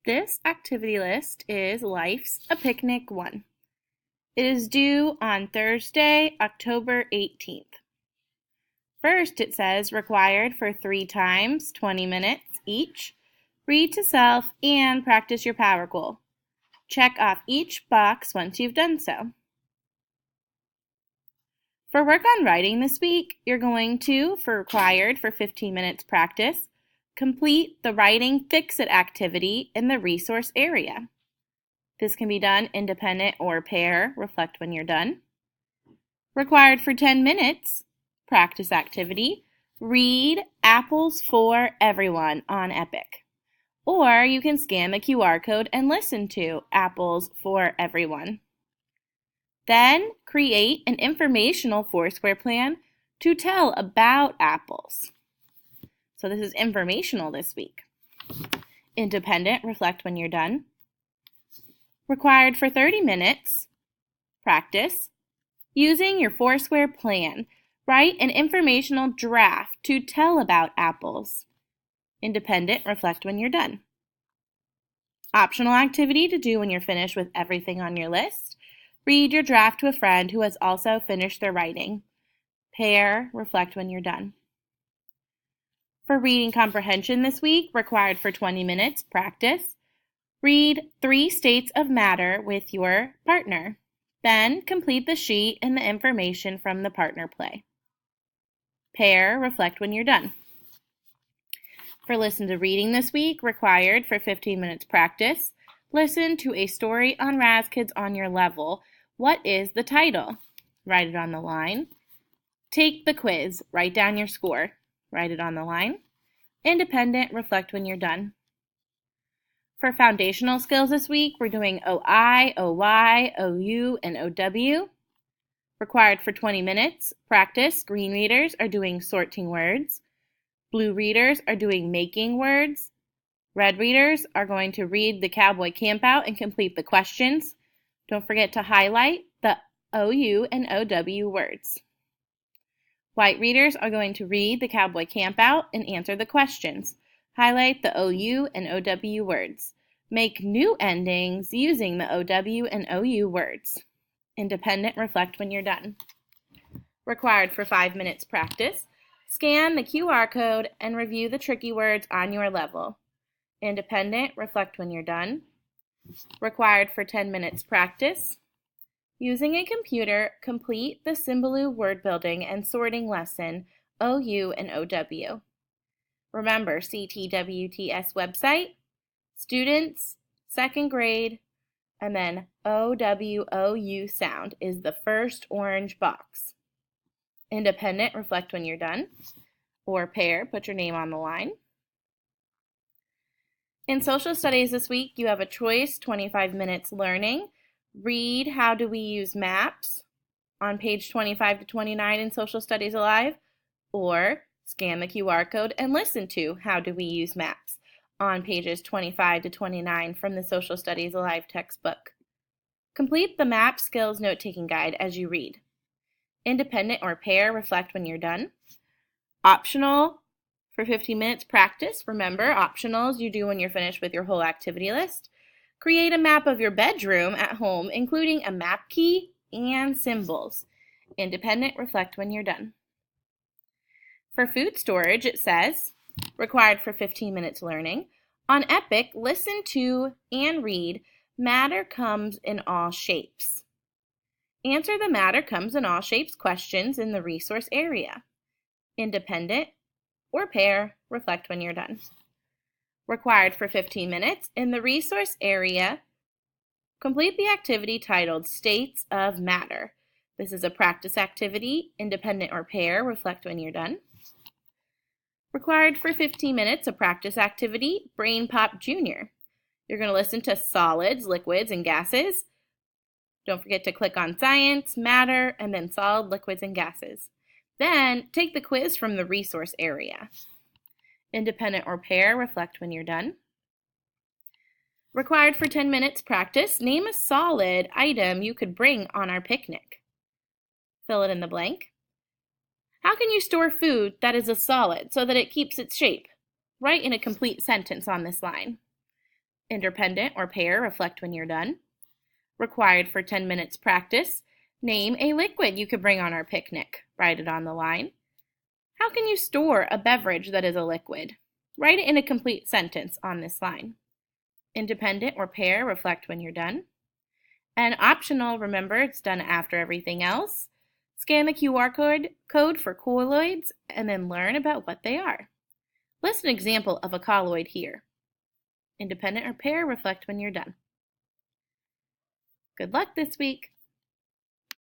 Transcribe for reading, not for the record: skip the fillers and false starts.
This activity list is Life's a Picnic 1. It is due on Thursday, October 18th. First, it says required for 3 times, 20 minutes each. Read to self and practice your power goal. Check off each box once you've done so. For work on writing this week, you're going to, for required for 15 minutes practice, complete the Writing Fix-It activity in the resource area. This can be done independent or pair. Reflect when you're done. Required for 10 minutes, practice activity, read Apples for Everyone on Epic. Or you can scan the QR code and listen to Apples for Everyone. Then create an informational Foursquare plan to tell about apples. So this is informational this week. Independent, reflect when you're done. Required for 30 minutes, practice. Using your Foursquare plan, write an informational draft to tell about apples. Independent, reflect when you're done. Optional activity to do when you're finished with everything on your list. Read your draft to a friend who has also finished their writing. Pair, reflect when you're done. For reading comprehension this week, required for 20 minutes, practice. Read 3 states of matter with your partner. Then complete the sheet and the information from the partner play. Pair, reflect when you're done. For listen to reading this week, required for 15 minutes practice. Listen to a story on Raz Kids on your level. What is the title? Write it on the line. Take the quiz. Write down your score. Write it on the line. Independent, reflect when you're done. For foundational skills this week, we're doing OI, OY, OU, and OW. Required for 20 minutes. Practice. Green readers are doing sorting words. Blue readers are doing making words. Red readers are going to read the Cowboy Campout and complete the questions. Don't forget to highlight the OU and OW words. White readers are going to read the Cowboy Campout and answer the questions. Highlight the OU and OW words. Make new endings using the OW and OU words. Independent, reflect when you're done. Required for 5 minutes practice. Scan the QR code and review the tricky words on your level. Independent, reflect when you're done. Required for 10 minutes practice. Using a computer, complete the Symbaloo word building and sorting lesson, OU and OW. Remember, CTWTS website, students, 2nd grade, and then OWOU sound is the first orange box. Independent, reflect when you're done. Or pair, put your name on the line. In social studies this week, you have a choice, 25 minutes learning. Read How Do We Use Maps on page 25 to 29 in Social Studies Alive, or scan the QR code and listen to How Do We Use Maps on pages 25 to 29 from the Social Studies Alive textbook. Complete the map skills note-taking guide as you read. Independent or pair, reflect when you're done. Optional for 15 minutes practice. Remember, optionals you do when you're finished with your whole activity list. Create a map of your bedroom at home, including a map key and symbols. Independent, reflect when you're done. For food storage, it says, required for 15 minutes learning. On Epic, listen to and read Matter Comes in All Shapes. Answer the Matter Comes in All Shapes questions in the resource area. Independent or pair, reflect when you're done. Required for 15 minutes. In the resource area, complete the activity titled States of Matter. This is a practice activity. Independent or pair, reflect when you're done. Required for 15 minutes, a practice activity, Brain Pop Junior. You're going to listen to solids, liquids, and gases. Don't forget to click on science, matter, and then solid, liquids, and gases. Then take the quiz from the resource area. Independent or pair, reflect when you're done. Required for 10 minutes practice, name a solid item you could bring on our picnic. Fill it in the blank. How can you store food that is a solid so that it keeps its shape? Write in a complete sentence on this line. Independent or pair, reflect when you're done. Required for 10 minutes practice. Name a liquid you could bring on our picnic. Write it on the line. How can you store a beverage that is a liquid? Write it in a complete sentence on this line. Independent or pair, reflect when you're done. And optional, remember it's done after everything else. Scan the QR code for colloids and then learn about what they are. List an example of a colloid here. Independent or pair, reflect when you're done. Good luck this week.